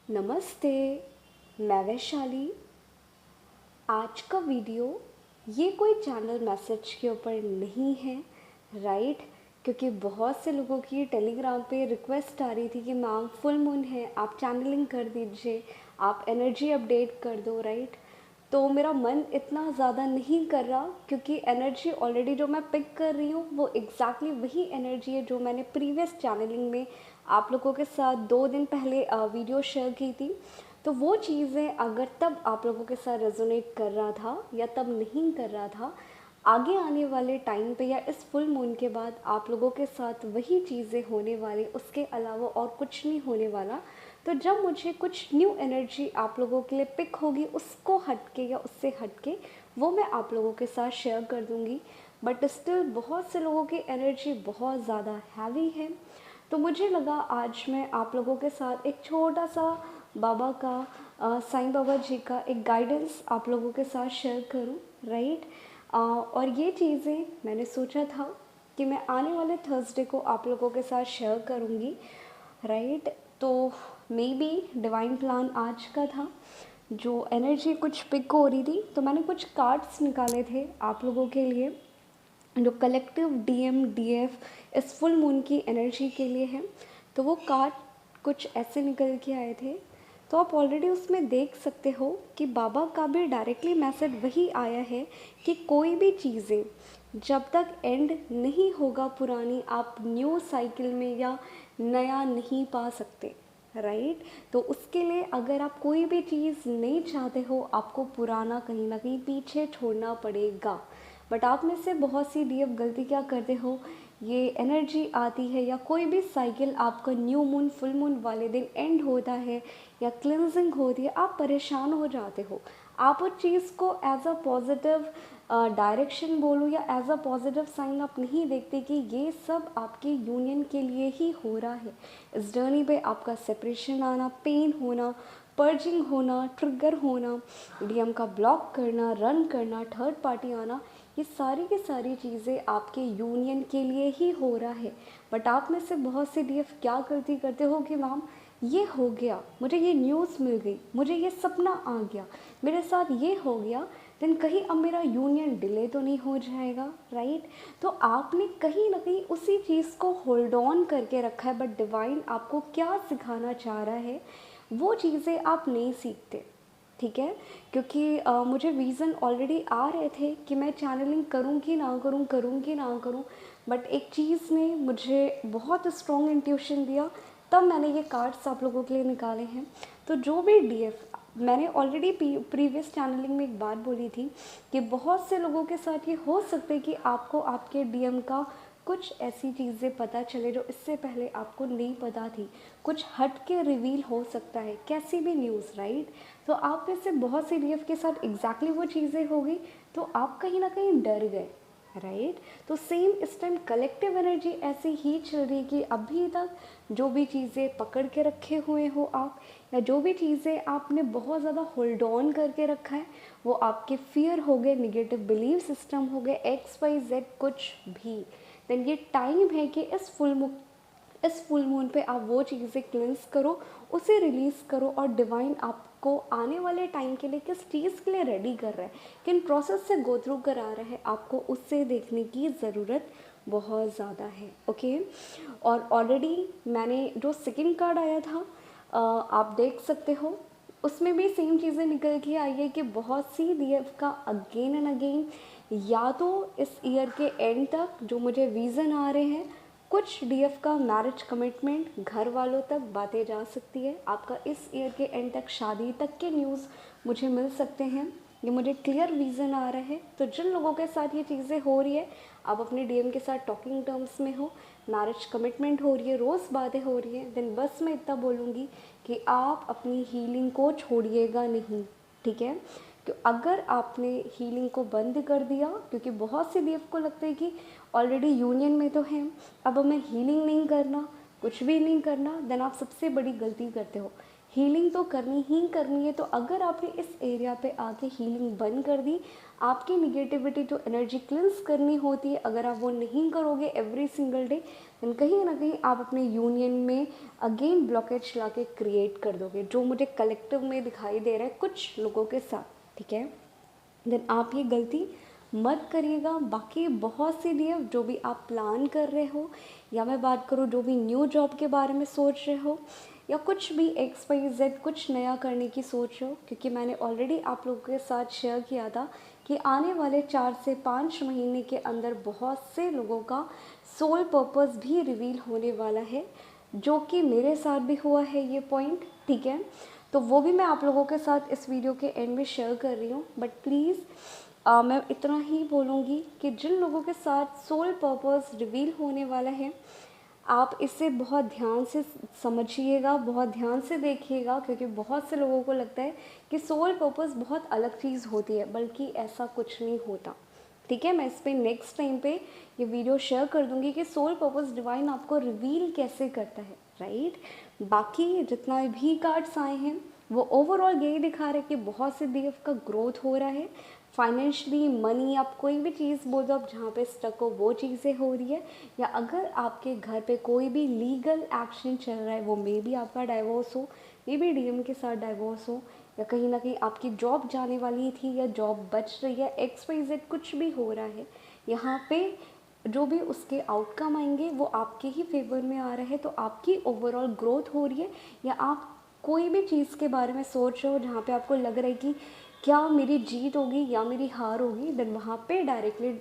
नमस्ते, मैं वैशाली। आज का वीडियो ये कोई चैनल मैसेज के ऊपर नहीं है, राइट? क्योंकि बहुत से लोगों की टेलीग्राम पे रिक्वेस्ट आ रही थी कि मैम फुल मून है, आप चैनलिंग कर दीजिए, आप एनर्जी अपडेट कर दो, राइट? तो मेरा मन इतना ज़्यादा नहीं कर रहा क्योंकि एनर्जी ऑलरेडी जो मैं पिक कर रही हूँ वो एग्जैक्टली वही एनर्जी है जो मैंने प्रीवियस चैनलिंग में आप लोगों के साथ 2 दिन पहले वीडियो शेयर की थी। तो वो चीज़ें अगर तब आप लोगों के साथ रेजोनेट कर रहा था या तब नहीं कर रहा था, आगे आने वाले टाइम पे या इस फुल मून के बाद आप लोगों के साथ वही चीज़ें होने वाली, उसके अलावा और कुछ नहीं होने वाला। तो जब मुझे कुछ न्यू एनर्जी आप लोगों के लिए पिक होगी, उसको हटके या उससे हटके वो मैं आप लोगों के साथ शेयर कर दूँगी। बट स्टिल बहुत से लोगों की एनर्जी बहुत ज़्यादा हैवी है, तो मुझे लगा आज मैं आप लोगों के साथ एक छोटा सा बाबा का साईं बाबा जी का एक गाइडेंस आप लोगों के साथ शेयर करूं, राइट? और ये चीज़ें मैंने सोचा था कि मैं आने वाले थर्सडे को आप लोगों के साथ शेयर करूंगी, राइट? तो मे बी डिवाइन प्लान आज का था, जो एनर्जी कुछ पिक हो रही थी, तो मैंने कुछ कार्ड्स निकाले थे आप लोगों के लिए जो कलेक्टिव डीएम डीएफ इस फुल मून की एनर्जी के लिए है। तो वो कार्ड कुछ ऐसे निकल के आए थे, तो आप ऑलरेडी उसमें देख सकते हो कि बाबा का भी डायरेक्टली मैसेज वही आया है कि कोई भी चीज़ें जब तक एंड नहीं होगा पुरानी, आप न्यू साइकिल में या नया नहीं पा सकते, राइट? तो उसके लिए अगर आप कोई भी चीज़ नहीं चाहते हो, आपको पुराना कहीं ना कहीं पीछे छोड़ना पड़ेगा। बट आप में से बहुत सी डीएफ गलती क्या करते हो, ये एनर्जी आती है या कोई भी साइकिल आपका न्यू मून फुल मून वाले दिन एंड होता है या क्लिनजिंग होती है, आप परेशान हो जाते हो। आप उस चीज़ को एज अ पॉजिटिव डायरेक्शन बोलो या एज अ पॉजिटिव साइन आप नहीं देखते कि ये सब आपके यूनियन के लिए ही हो रहा है। इस जर्नी पे आपका सेपरेशन आना, पेन होना, पर्जिंग होना, ट्रिगर होना, डीएम का ब्लॉक करना, रन करना, थर्ड पार्टी आना, ये सारी की सारी चीज़ें आपके यूनियन के लिए ही हो रहा है। बट आप में से बहुत से डीएफ क्या गलती करते हो कि मैम ये हो गया, मुझे ये न्यूज़ मिल गई, मुझे ये सपना आ गया, मेरे साथ ये हो गया, देन कहीं अब मेरा यूनियन डिले तो नहीं हो जाएगा, राइट? तो आपने कहीं ना कहीं उसी चीज़ को होल्ड ऑन करके रखा है। बट डिवाइन आपको क्या सिखाना चाह रहा है वो चीज़ें आप नहीं सीखते, ठीक है? क्योंकि मुझे रीज़न ऑलरेडी आ रहे थे कि मैं चैनलिंग करूँ कि ना करूँ, करूँ कि ना करूँ। बट एक चीज़ ने मुझे बहुत स्ट्रॉन्ग इंट्यूशन दिया, तब मैंने ये कार्ड्स आप लोगों के लिए निकाले हैं। तो जो भी डीएफ, मैंने ऑलरेडी प्रीवियस चैनलिंग में एक बात बोली थी कि बहुत से लोगों के साथ ये हो सकता है कि आपको आपके डीएम का कुछ ऐसी चीज़ें पता चले जो इससे पहले आपको नहीं पता थी, कुछ हट के रिवील हो सकता है, कैसी भी न्यूज़, राइट? तो आप में से बहुत सी डीएफ के साथ एग्जैक्टली वो चीज़ें हो गई, तो आप कहीं ना कहीं डर गए, राइट? तो सेम इस टाइम कलेक्टिव एनर्जी ऐसी ही चल रही कि अभी तक जो भी चीज़ें पकड़ के रखे हुए हो आप, या जो भी चीज़ें आपने बहुत ज़्यादा होल्ड ऑन करके रखा है, वो आपके फियर हो गए, निगेटिव बिलीव सिस्टम हो गए, एक्स वाई जेड कुछ भी, देन ये टाइम है कि इस फुल मून पे आप वो चीज़ें क्लेंस करो, उसे रिलीज़ करो। और डिवाइन आपको आने वाले टाइम के लिए किस चीज़ के लिए रेडी कर रहा है, किन प्रोसेस से गो थ्रू करा रहा है, आपको उससे देखने की ज़रूरत बहुत ज़्यादा है, ओके? और ऑलरेडी मैंने जो सेकंड कार्ड आया था, आप देख सकते हो, उसमें भी सेम चीज़ें निकल के आई है कि बहुत सी डीएफ का अगेन एंड अगेन, या तो इस ईयर के एंड तक जो मुझे विज़न आ रहे हैं, कुछ डीएफ का मैरिज कमिटमेंट, घर वालों तक बातें जा सकती है, आपका इस ईयर के एंड तक शादी तक के न्यूज़ मुझे मिल सकते हैं, ये मुझे क्लियर विज़न आ रहा है। तो जिन लोगों के साथ ये चीज़ें हो रही है, आप अपने डीएम के साथ टॉकिंग टर्म्स में हो, मैरिज कमिटमेंट हो रही है, रोज़ बातें हो रही हैं, देन बस मैं इतना बोलूँगी कि आप अपनी हीलिंग को छोड़िएगा नहीं, ठीक है? तो अगर आपने हीलिंग को बंद कर दिया, क्योंकि बहुत से डीएफ को लगता है कि ऑलरेडी यूनियन में तो हैं, अब हमें हीलिंग नहीं करना, कुछ भी नहीं करना, देन आप सबसे बड़ी गलती करते हो। हीलिंग तो करनी ही करनी है। तो अगर आपने इस एरिया पे आके हीलिंग बंद कर दी, आपकी निगेटिविटी जो एनर्जी क्लिंस करनी होती है, अगर आप वो नहीं करोगे एवरी सिंगल डे, देन कहीं ना कहीं आप अपने यूनियन में अगेन ब्लॉकेज ला के क्रिएट कर दोगे, जो मुझे कलेक्टिव में दिखाई दे रहा है कुछ लोगों के साथ। ठीक है, देन आप ये गलती मत करिएगा। बाकी बहुत सी लिए जो भी आप प्लान कर रहे हो, या मैं बात करूँ जो भी न्यू जॉब के बारे में सोच रहे हो, या कुछ भी XYZ कुछ नया करने की सोच रहे हो, क्योंकि मैंने ऑलरेडी आप लोगों के साथ शेयर किया था कि आने वाले 4 से 5 महीने के अंदर बहुत से लोगों का सोल पर्पस भी रिवील होने वाला है, जो कि मेरे साथ भी हुआ है ये पॉइंट। ठीक है, तो वो भी मैं आप लोगों के साथ इस वीडियो के एंड में शेयर कर रही हूँ। बट प्लीज़ मैं इतना ही बोलूँगी कि जिन लोगों के साथ सोल पर्पस रिवील होने वाला है, आप इसे बहुत ध्यान से समझिएगा, बहुत ध्यान से देखिएगा, क्योंकि बहुत से लोगों को लगता है कि सोल पर्पस बहुत अलग चीज़ होती है, बल्कि ऐसा कुछ नहीं होता। ठीक है, मैं इस पर नेक्स्ट टाइम पे ये वीडियो शेयर कर दूंगी कि सोल पर्पस डिवाइन आपको रिवील कैसे करता है, राइट। बाकी जितना भी कार्ड्स आए हैं वो ओवरऑल यही दिखा रहे हैं कि बहुत से देव का ग्रोथ हो रहा है फाइनेंशियली, मनी, आप कोई भी चीज़ बोल दो, आप जहाँ पे स्टक हो वो चीज़ें हो रही है। या अगर आपके घर पे कोई भी लीगल एक्शन चल रहा है, वो मे बी आपका डाइवोर्स हो, मे बी DM के साथ डाइवोर्स हो, या कहीं ना कहीं आपकी जॉब जाने वाली थी या जॉब बच रही है, XYZ कुछ भी हो रहा है, यहाँ पे जो भी उसके आउटकम आएंगे वो आपके ही फेवर में आ रहा है। तो आपकी ओवरऑल ग्रोथ हो रही है, या आप कोई भी चीज़ के बारे में सोच रहे हो जहाँ पे आपको लग रहा है कि क्या मेरी जीत होगी या मेरी हार होगी, देन वहाँ पे डायरेक्टली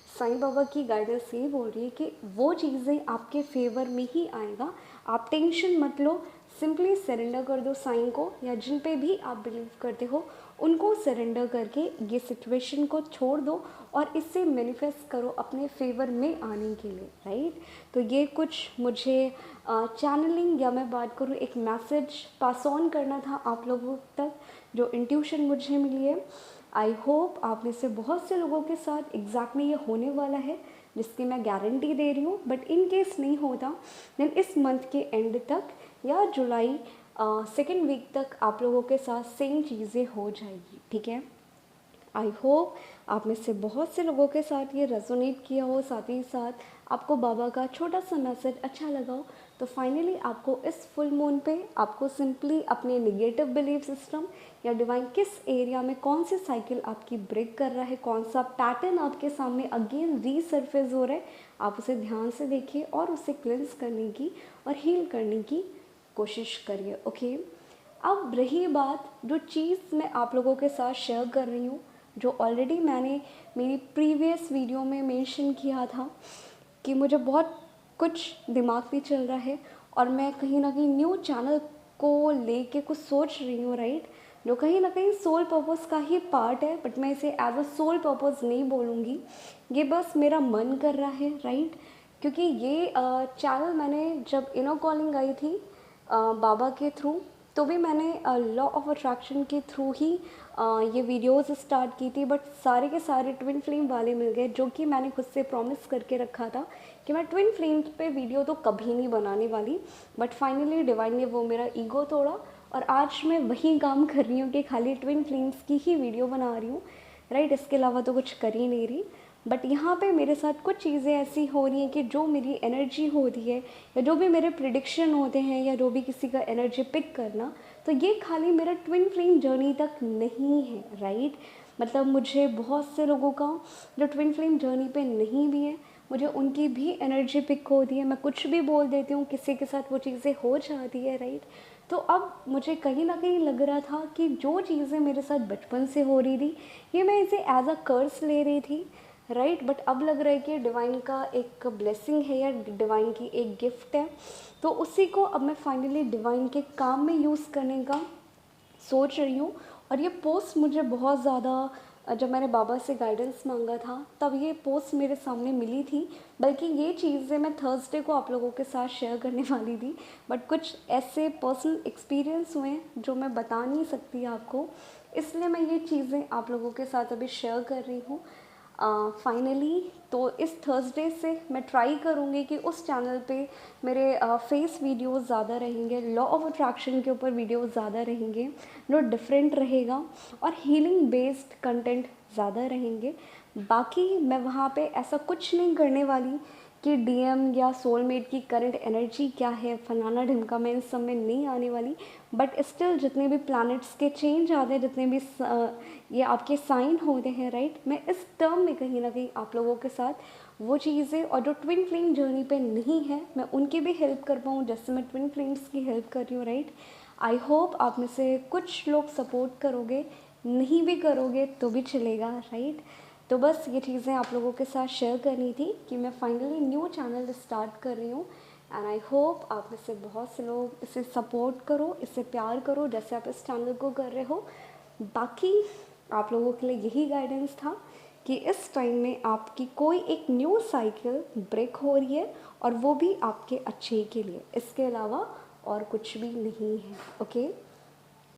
साईं बाबा की गाइडेंस ये बोल रही है कि वो चीज़ें आपके फेवर में ही आएगा। आप टेंशन मत लो, सिंपली सरेंडर कर दो साईं को, या जिन पे भी आप बिलीव करते हो उनको सरेंडर करके ये सिचुएशन को छोड़ दो और इससे मैनिफेस्ट करो अपने फेवर में आने के लिए, राइट। तो ये कुछ मुझे चैनलिंग, या मैं बात करूँ एक मैसेज पास ऑन करना था आप लोगों तक, जो इंट्यूशन मुझे मिली है। आई होप आप में से बहुत से लोगों के साथ एग्जैक्टली ये होने वाला है, जिसकी मैं गारंटी दे रही हूँ। बट इन केस नहीं होता, देन इस मंथ के एंड तक या जुलाई सेकेंड वीक तक आप लोगों के साथ सेम चीज़ें हो जाएगी। ठीक है, आई होप आप में से बहुत से लोगों के साथ ये रेजोनेट किया हो, साथ ही साथ आपको बाबा का छोटा सा मैसेज अच्छा लगा हो। तो फाइनली आपको इस फुल मून पे आपको सिंपली अपने निगेटिव बिलीफ सिस्टम या डिवाइन किस एरिया में कौन सी साइकिल आपकी ब्रेक कर रहा है, कौन सा पैटर्न आपके सामने अगेन रीसर्फेस हो रहा है, आप उसे ध्यान से देखिए और उसे क्लेंस करने की और हील करने की कोशिश करिए। ओके, अब रही बात जो चीज़ मैं आप लोगों के साथ शेयर कर रही हूँ, जो ऑलरेडी मैंने मेरी प्रीवियस वीडियो में मेंशन किया था कि मुझे बहुत कुछ दिमाग में चल रहा है और मैं कहीं ना कहीं न्यू चैनल को लेके कुछ सोच रही हूँ, राइट, जो कहीं ना कहीं सोल पर्पस का ही पार्ट है। बट मैं इसे एज अ सोल पर्पस नहीं बोलूँगी, ये बस मेरा मन कर रहा है, राइट। क्योंकि ये चैनल मैंने जब इनर कॉलिंग आई थी बाबा के थ्रू, तो भी मैंने लॉ ऑफ अट्रैक्शन के थ्रू ही ये वीडियोस स्टार्ट की थी। बट सारे के सारे ट्विन फ्लेम वाले मिल गए, जो कि मैंने खुद से प्रॉमिस करके रखा था कि मैं ट्विन फ्लेम पे वीडियो तो कभी नहीं बनाने वाली। बट फाइनली डिवाइन ने वो मेरा ईगो तोड़ा और आज मैं वही काम कर रही हूँ कि खाली ट्विन फ्लेम्स की ही वीडियो बना रही हूँ, राइट। इसके अलावा तो कुछ कर ही नहीं रही। बट यहाँ पे मेरे साथ कुछ चीज़ें ऐसी हो रही हैं कि जो मेरी एनर्जी होती है, या जो भी मेरे प्रिडिक्शन होते हैं, या जो भी किसी का एनर्जी पिक करना, तो ये खाली मेरा ट्विन फ्लेम जर्नी तक नहीं है, राइट। मतलब मुझे बहुत से लोगों का जो ट्विन फ्लेम जर्नी पे नहीं भी है, मुझे उनकी भी एनर्जी पिक होती है। मैं कुछ भी बोल देती हूँ, किसी के साथ वो चीज़ें हो जाती है, राइट। तो अब मुझे कहीं ना कहीं लग रहा था कि जो चीज़ें मेरे साथ बचपन से हो रही थी, ये मैं इसे एज अ कर्स ले रही थी, राइट। बट अब लग रहा है कि डिवाइन का एक ब्लेसिंग है या डिवाइन की एक गिफ्ट है, तो उसी को अब मैं फाइनली डिवाइन के काम में यूज़ करने का सोच रही हूँ। और ये पोस्ट मुझे बहुत ज़्यादा, जब मैंने बाबा से गाइडेंस मांगा था तब ये पोस्ट मेरे सामने मिली थी। बल्कि ये चीज़ें मैं थर्सडे को आप लोगों के साथ शेयर करने वाली थी, बट कुछ ऐसे पर्सनल एक्सपीरियंस हुए जो मैं बता नहीं सकती आपको, इसलिए मैं ये चीज़ें आप लोगों के साथ अभी शेयर कर रही हूँ। फाइनली तो इस थर्सडे से मैं ट्राई करूँगी कि उस चैनल पे मेरे फेस वीडियोस ज़्यादा रहेंगे, लॉ ऑफ अट्रैक्शन के ऊपर वीडियोस ज़्यादा रहेंगे, डिफरेंट रहेगा और हीलिंग बेस्ड कंटेंट ज़्यादा रहेंगे। बाकी मैं वहाँ पे ऐसा कुछ नहीं करने वाली कि डीएम या सोलमेट की करंट एनर्जी क्या है, फलाना ढिमका, मैं इन सब में नहीं आने वाली। बट स्टिल जितने भी प्लैनेट्स के चेंज आते हैं, जितने भी ये आपके साइन होते हैं, राइट, मैं इस टर्म में कहीं ना कहीं आप लोगों के साथ वो चीज़ें, और जो ट्विन फ्लेम जर्नी पे नहीं है, मैं उनकी भी हेल्प कर पाऊँ, जैसे मैं ट्विन फ्लेम्स की हेल्प कर रही हूँ, राइट। आई होप आप में से कुछ लोग सपोर्ट करोगे, नहीं भी करोगे तो भी चलेगा, राइट। तो बस ये चीज़ें आप लोगों के साथ शेयर करनी थी कि मैं फाइनली न्यू चैनल स्टार्ट कर रही हूँ। एंड आई होप आप में से बहुत से लोग इसे सपोर्ट करो, इसे प्यार करो जैसे आप इस चैनल को कर रहे हो। बाकी आप लोगों के लिए यही गाइडेंस था कि इस टाइम में आपकी कोई एक न्यू साइकिल ब्रेक हो रही है और वो भी आपके अच्छे के लिए, इसके अलावा और कुछ भी नहीं है। ओके।